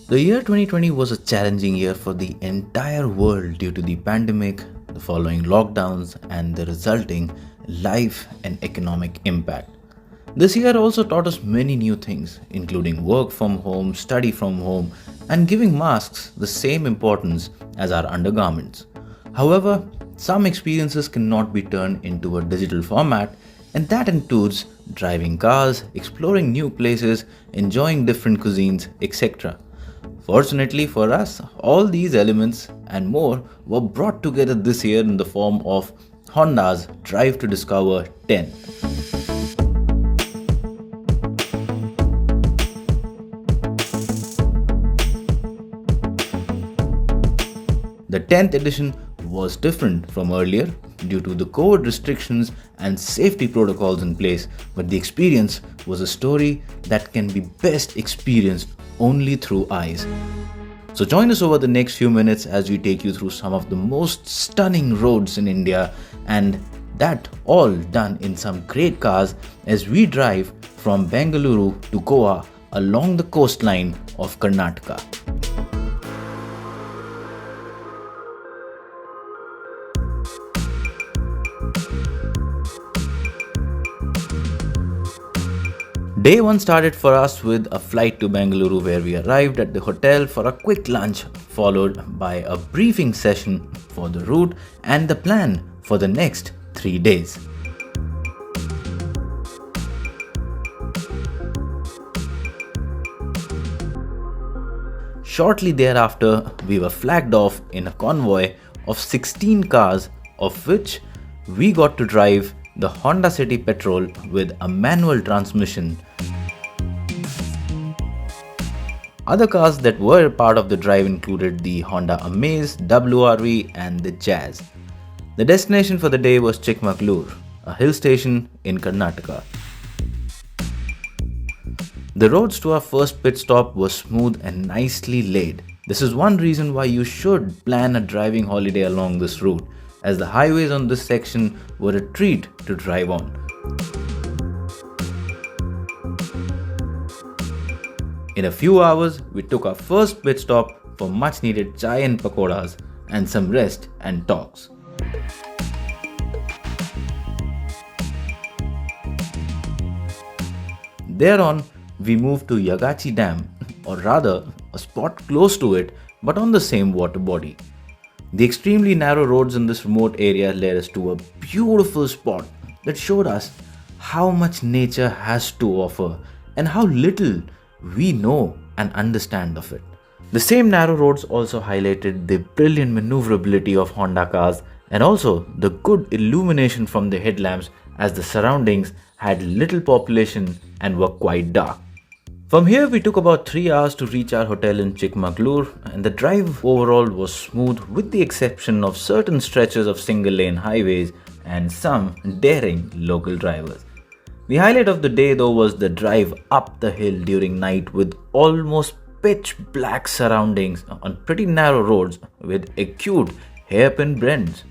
The year 2020 was a challenging year for the entire world due to the pandemic, the following lockdowns, and the resulting life and economic impact. This year also taught us many new things, including work from home, study from home, and giving masks the same importance as our undergarments. However, some experiences cannot be turned into a digital format, and that includes driving cars, exploring new places, enjoying different cuisines, etc. Fortunately for us, all these elements and more were brought together this year in the form of Honda's Drive to Discover 10. The 10th edition was different from earlier due to the COVID restrictions and safety protocols in place, but the experience was a story that can be best experienced only through eyes. So join us over the next few minutes as we take you through some of the most stunning roads in India, and that all done in some great cars as we drive from Bengaluru to Goa along the coastline of Karnataka. Day 1 started for us with a flight to Bengaluru, where we arrived at the hotel for a quick lunch, followed by a briefing session for the route and the plan for the next 3 days. Shortly thereafter, we were flagged off in a convoy of 16 cars, of which we got to drive the Honda City Petrol with a manual transmission. Other cars that were part of the drive included the Honda Amaze, WRV, and the Jazz. The destination for the day was Chikmaglur, a hill station in Karnataka. The roads to our first pit stop were smooth and nicely laid. This is one reason why you should plan a driving holiday along this route, as the highways on this section were a treat to drive on. In a few hours, we took our first pit stop for much needed chai and pakoras and some rest and talks. Thereon, we moved to Yagachi Dam, or rather a spot close to it but on the same water body. The extremely narrow roads in this remote area led us to a beautiful spot that showed us how much nature has to offer and how little we know and understand of it. The same narrow roads also highlighted the brilliant maneuverability of Honda cars and also the good illumination from the headlamps, as the surroundings had little population and were quite dark. From here, we took about 3 hours to reach our hotel in Chikmaglur, and the drive overall was smooth with the exception of certain stretches of single lane highways and some daring local drivers. The highlight of the day though was the drive up the hill during night with almost pitch black surroundings on pretty narrow roads with acute hairpin bends.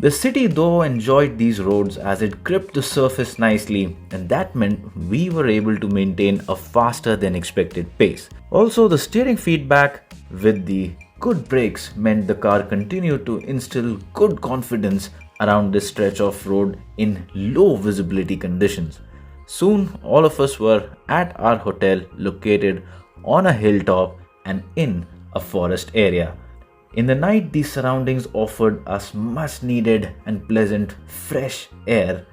The city though enjoyed these roads as it gripped the surface nicely, and that meant we were able to maintain a faster than expected pace. Also, the steering feedback with the good brakes meant the car continued to instill good confidence around this stretch of road in low visibility conditions. Soon, all of us were at our hotel located on a hilltop and in a forest area. In the night, these surroundings offered us much needed and pleasant fresh air,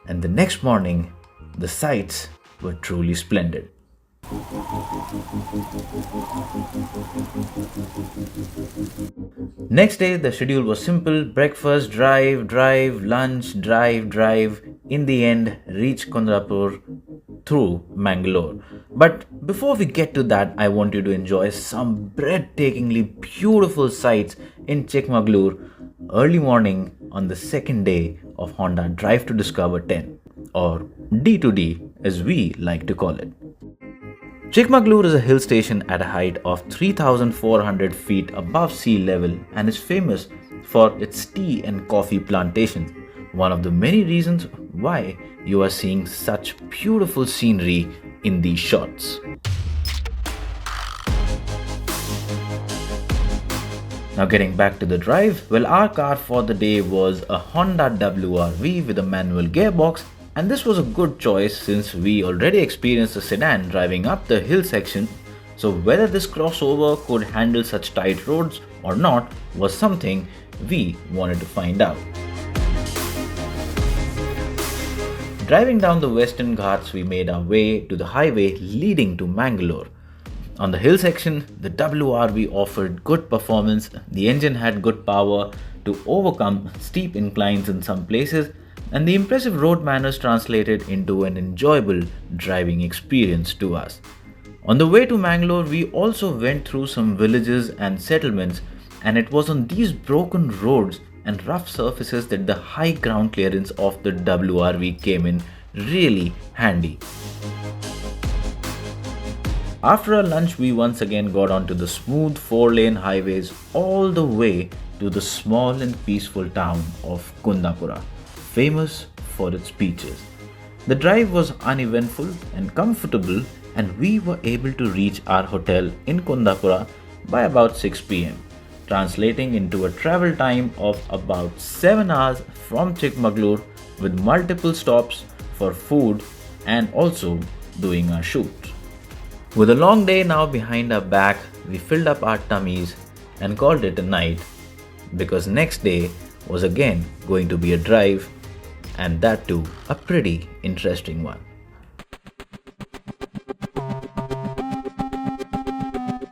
and the next morning, the sights were truly splendid. Next day, the schedule was simple: breakfast, drive, lunch, drive. In the end, reach Kudapura through Mangalore. But before we get to that, I want you to enjoy some breathtakingly beautiful sights in Chikmaglur early morning on the second day of Honda Drive to Discover 10, or D2D as we like to call it. Chikmaglur is a hill station at a height of 3,400 feet above sea level and is famous for its tea and coffee plantations. One of the many reasons why you are seeing such beautiful scenery in these shots. Now getting back to the drive, well, our car for the day was a Honda WRV with a manual gearbox, and this was a good choice since we already experienced a sedan driving up the hill section, so whether this crossover could handle such tight roads or not was something we wanted to find out. Driving down the Western Ghats, we made our way to the highway leading to Mangalore. On the hill section, the WRV offered good performance, the engine had good power to overcome steep inclines in some places, and the impressive road manners translated into an enjoyable driving experience to us. On the way to Mangalore, we also went through some villages and settlements, and it was on these broken roads and rough surfaces that the high ground clearance of the WRV came in really handy. After our lunch, we once again got onto the smooth 4-lane highways all the way to the small and peaceful town of Kudapura, famous for its beaches. The drive was uneventful and comfortable, and we were able to reach our hotel in Kudapura by about 6 pm, translating into a travel time of about 7 hours from Chikmaglur with multiple stops for food and also doing our shoot. With a long day now behind our back, we filled up our tummies and called it a night, because next day was again going to be a drive, and that too a pretty interesting one.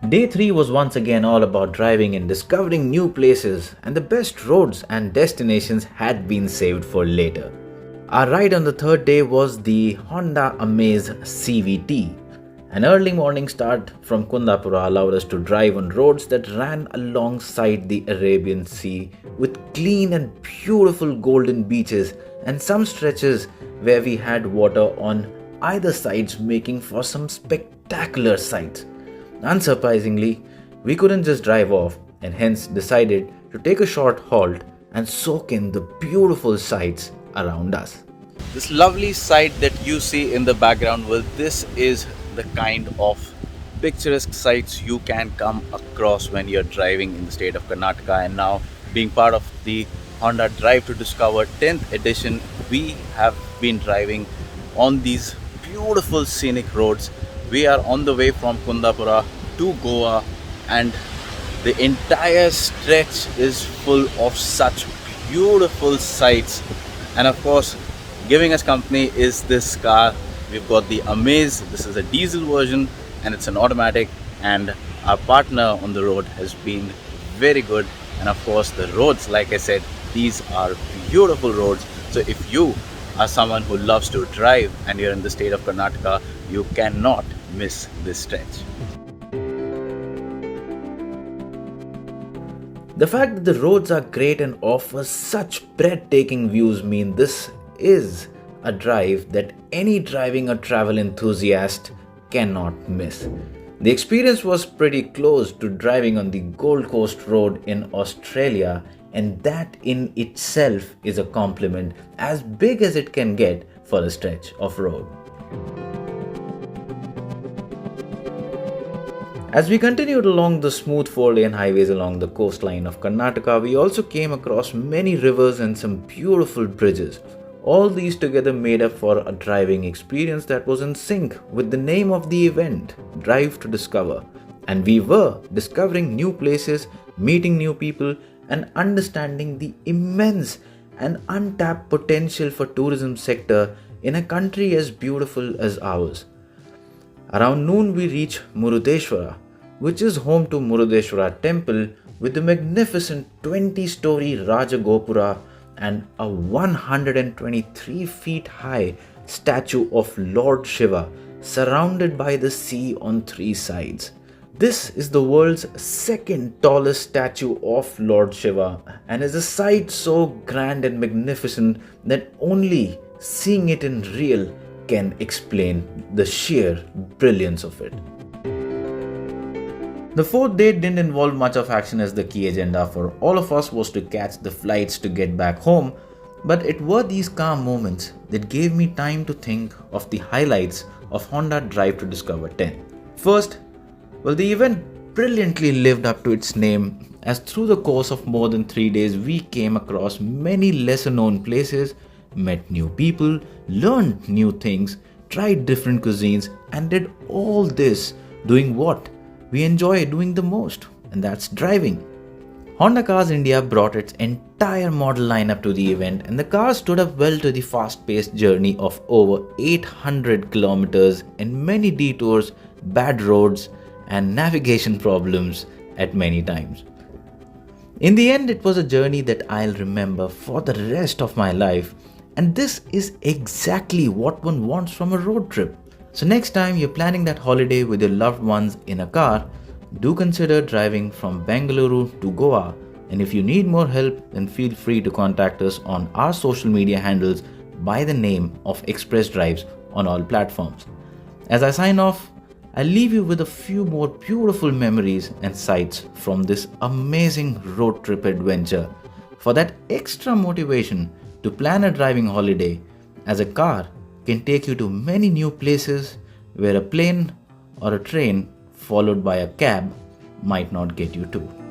Day 3 was once again all about driving and discovering new places, and the best roads and destinations had been saved for later. Our ride on the third day was the Honda Amaze CVT. An early morning start from Kudapura allowed us to drive on roads that ran alongside the Arabian Sea with clean and beautiful golden beaches, and some stretches where we had water on either sides, making for some spectacular sights. Unsurprisingly, we couldn't just drive off, and hence decided to take a short halt and soak in the beautiful sights around us. This lovely sight that you see in the background, well, this is the kind of picturesque sights you can come across when you're driving in the state of Karnataka. And now, being part of the Honda Drive to Discover 10th edition, we have been driving on these beautiful scenic roads. We are on the way from Kudapura to Goa, and the entire stretch is full of such beautiful sights. And of course, giving us company is this car. We've got the Amaze. This is a diesel version and it's an automatic, and our partner on the road has been very good. And of course, the roads, like I said, these are beautiful roads. So if you are someone who loves to drive and you're in the state of Karnataka, you cannot miss this stretch. The fact that the roads are great and offer such breathtaking views mean this is a drive that any driving or travel enthusiast cannot miss. The experience was pretty close to driving on the Gold Coast Road in Australia, and that in itself is a compliment as big as it can get for a stretch of road. As we continued along the smooth 4-lane highways along the coastline of Karnataka, we also came across many rivers and some beautiful bridges. All these together made up for a driving experience that was in sync with the name of the event, Drive to Discover. And we were discovering new places, meeting new people, and understanding the immense and untapped potential for tourism sector in a country as beautiful as ours. Around noon we reached Murudeshwara, which is home to Murudeshwara temple with the magnificent 20-story Raja Gopura and a 123 feet high statue of Lord Shiva surrounded by the sea on 3 sides. This is the world's second tallest statue of Lord Shiva and is a sight so grand and magnificent that only seeing it in real can explain the sheer brilliance of it. The fourth day didn't involve much of action, as the key agenda for all of us was to catch the flights to get back home, but it were these calm moments that gave me time to think of the highlights of Honda Drive to Discover 10. First, well, the event brilliantly lived up to its name, as through the course of more than 3 days, we came across many lesser known places, met new people, learned new things, tried different cuisines, and did all this doing what we enjoy doing the most, and that's driving. Honda Cars India brought its entire model lineup to the event, and the car stood up well to the fast paced journey of over 800 kilometers and many detours, bad roads, and navigation problems at many times. In the end, it was a journey that I'll remember for the rest of my life, and this is exactly what one wants from a road trip. So, next time you're planning that holiday with your loved ones in a car, do consider driving from Bengaluru to Goa, and if you need more help, then feel free to contact us on our social media handles by the name of Express Drives on all platforms. As I sign off, I'll leave you with a few more beautiful memories and sights from this amazing road trip adventure for that extra motivation to plan a driving holiday, as a car can take you to many new places where a plane or a train followed by a cab might not get you to.